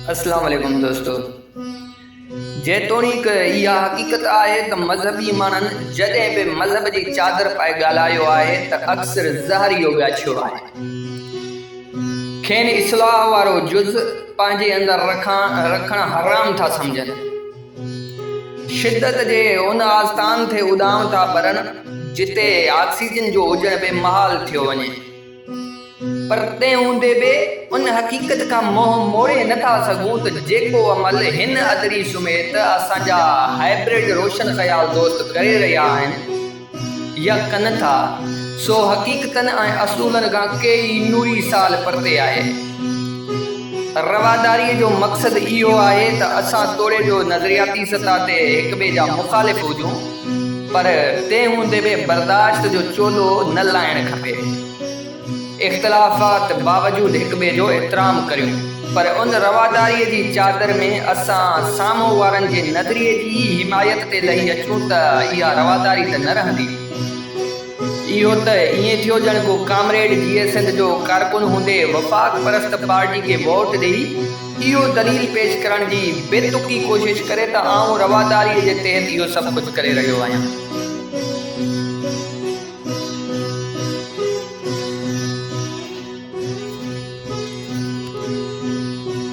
अस्सलाम वालेकुम दोस्तों। जेतोणीक इहा हक़ीक़त आहे त मज़हबी माण्हुनि जॾहिं बि मज़हब जी चादर पाए ॻाल्हायो आहे त अक्सर ज़हरियो ॻाछियो आहे। खेनि इस्लाह वारो जुज़ पंहिंजे अंदरि रखणु हराम था सम्झनि। शिदत जे उन आस्थान ते उॾाम था भरनि जिते ऑक्सीजन जो हुजण बि महाल थियो वञे, पर तंहिं हूंदे बि उन हक़ीक़त खां मोह मोड़े नथा सघूं त जेको अमल हिन अदरी सुमेत असांजा हाइब्रिड रोशन ख़याल दोस्त करे रहिया आहिनि या कनि था, सो हक़ीक़तनि ऐं असूलनि खां कई नूरी साल परते आहे। रवादारीअ जो मक़सदु इहो आहे त असां तोड़े जो नज़रियाती सतह ते हिक ॿिए जा मुख़ालिफ़ हुजूं, पर तंहिं हूंदे बि बर्दाश्त जो चोलो न लाइणु खपे। इख़्तिलाफ़ात बावजूदि हिक ॿिए जो एतिराम करियूं, पर उन रवादारीअ जी चादर में असां साम्हूं वारनि जे नज़रिए जी हिमायत ते लही अचूं त इहा रवादारी त न रहंदी। इहो त ईअं थियो ॼण को कामरेड GSN जो कारकुन हूंदे वफ़ाक़ परस्त पार्टी खे वोट ॾेई इहो दलील पेश करण जी बेतुकी कोशिश करे त आउं रवादारीअ जे तहत इहो सभु कुझु करे रहियो आहियां।